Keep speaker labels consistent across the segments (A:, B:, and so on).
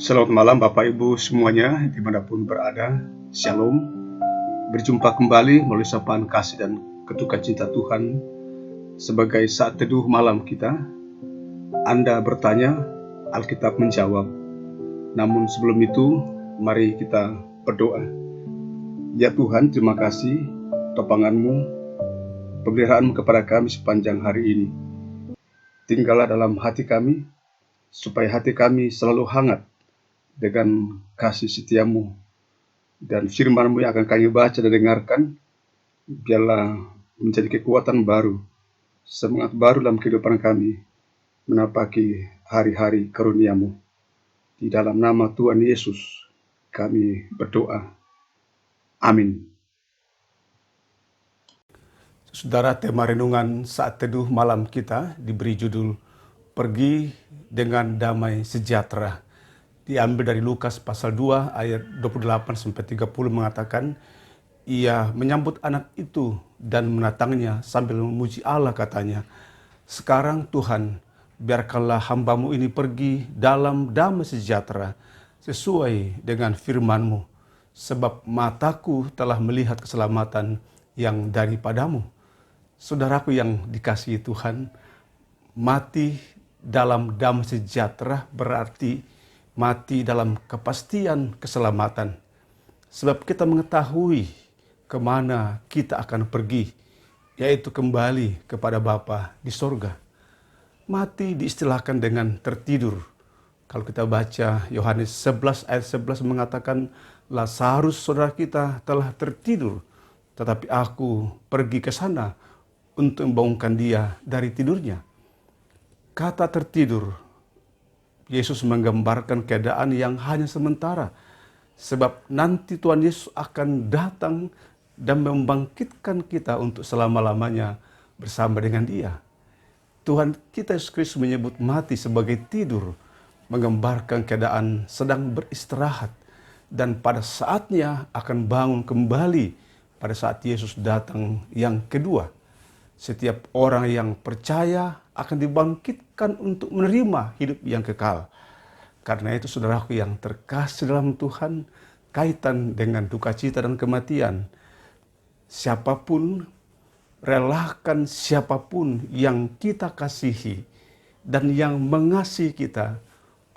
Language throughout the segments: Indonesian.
A: Selamat malam Bapak Ibu semuanya dimanapun berada. Shalom. Berjumpa kembali melalui sapaan kasih dan ketukan cinta Tuhan sebagai saat teduh malam kita. Anda bertanya, Alkitab menjawab. Namun sebelum itu, mari kita berdoa. Ya Tuhan, terima kasih topangan-Mu, pemeliharaan-Mu kepada kami sepanjang hari ini. Tinggallah dalam hati kami, supaya hati kami selalu hangat dengan kasih setia-Mu, dan firman-Mu yang akan kami baca dan dengarkan, biarlah menjadi kekuatan baru, semangat baru dalam kehidupan kami, menapaki hari-hari karunia-Mu. Di dalam nama Tuhan Yesus, kami berdoa. Amin. Saudara, tema renungan saat teduh malam kita diberi judul Pergi dengan Damai Sejahtera. Diambil dari Lukas pasal 2 ayat 28-30 mengatakan, ia menyambut anak itu dan menatangnya sambil memuji Allah, katanya, sekarang Tuhan, biarkanlah hamba-Mu ini pergi dalam damai sejahtera sesuai dengan firman-Mu, sebab mataku telah melihat keselamatan yang daripada-Mu. Saudaraku yang dikasihi Tuhan, mati dalam damai sejahtera berarti mati dalam kepastian keselamatan. Sebab kita mengetahui kemana kita akan pergi, yaitu kembali kepada Bapa di sorga. Mati diistilahkan dengan tertidur. Kalau kita baca Yohanes 11 ayat 11 mengatakan, Lazarus saudara kita telah tertidur, tetapi aku pergi ke sana untuk membangunkan dia dari tidurnya. Kata tertidur, Yesus menggambarkan keadaan yang hanya sementara, sebab nanti Tuhan Yesus akan datang dan membangkitkan kita untuk selama-lamanya bersama dengan Dia. Tuhan kita Yesus Kristus menyebut mati sebagai tidur, menggambarkan keadaan sedang beristirahat, dan pada saatnya akan bangun kembali pada saat Yesus datang yang kedua. Setiap orang yang percaya akan dibangkitkan untuk menerima hidup yang kekal. Karena itu saudaraku yang terkasih dalam Tuhan, kaitan dengan duka cita dan kematian, siapapun, relakan siapapun yang kita kasihi dan yang mengasihi kita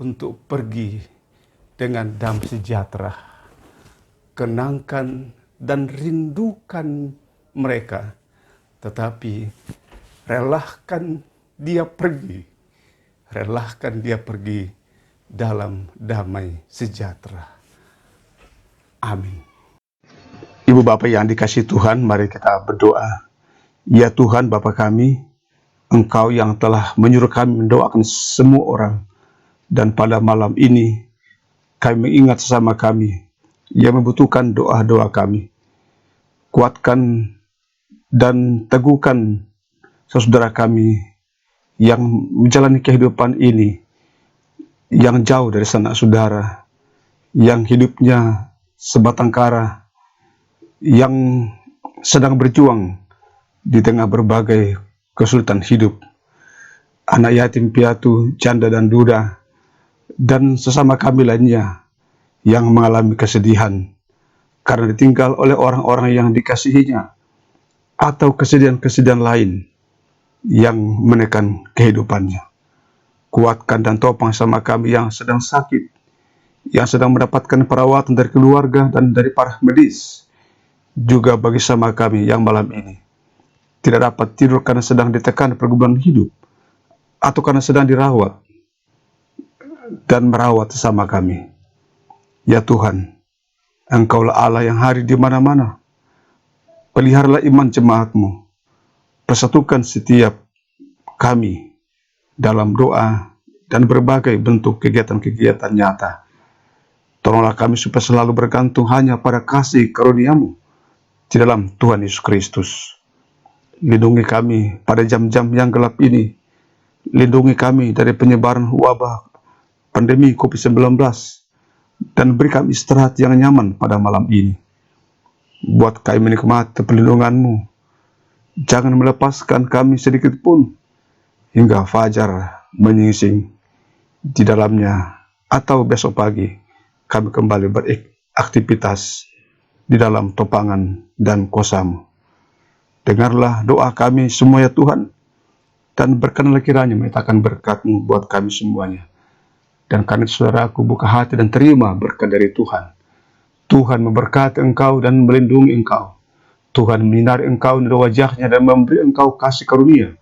A: untuk pergi dengan damai sejahtera. Kenangkan dan rindukan mereka, tetapi relahkan dia pergi. Relahkan dia pergi dalam damai sejahtera. Amin. Ibu Bapak yang dikasihi Tuhan, mari kita berdoa. Ya Tuhan Bapa kami, Engkau yang telah menyuruh kami mendoakan semua orang. Dan pada malam ini, kami mengingat sesama kami yang membutuhkan doa-doa kami. Kuatkan dan teguhkan saudara kami yang menjalani kehidupan ini, yang jauh dari sanak saudara, yang hidupnya sebatang kara, yang sedang berjuang di tengah berbagai kesulitan hidup, anak yatim piatu, janda dan duda, dan sesama kami lainnya yang mengalami kesedihan karena ditinggal oleh orang-orang yang dikasihinya, atau kesedihan-kesedihan lain yang menekan kehidupannya. Kuatkan dan topang sama kami yang sedang sakit, yang sedang mendapatkan perawatan dari keluarga dan dari para medis. Juga bagi sama kami yang malam ini tidak dapat tidur karena sedang ditekan pergumulan hidup, atau karena sedang dirawat dan merawat sesama kami. Ya Tuhan, Engkaulah Allah yang hadir di mana-mana. Peliharalah iman jemaat-Mu. Persatukan setiap kami dalam doa dan berbagai bentuk kegiatan-kegiatan nyata. Tolonglah kami supaya selalu bergantung hanya pada kasih karunia-Mu di dalam Tuhan Yesus Kristus. Lindungi kami pada jam-jam yang gelap ini. Lindungi kami dari penyebaran wabah pandemi COVID-19 dan beri kami istirahat yang nyaman pada malam ini. Buat kami menikmati perlindungan-Mu. Jangan melepaskan kami sedikit pun hingga fajar menyingsing. Di dalamnya atau besok pagi kami kembali beraktivitas di dalam topangan dan kuasa-Mu. Dengarlah doa kami semua ya Tuhan, dan berkenanlah kiranya menyatakan berkat-Mu buat kami semuanya. Dan karena saudaraku buka hati dan terima berkat dari Tuhan. Tuhan memberkati engkau dan melindungi engkau. Tuhan menyinari engkau dari wajahnya dan memberi engkau kasih karunia.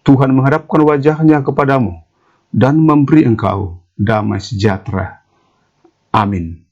A: Tuhan menghadapkan wajahnya kepadamu dan memberi engkau damai sejahtera. Amin.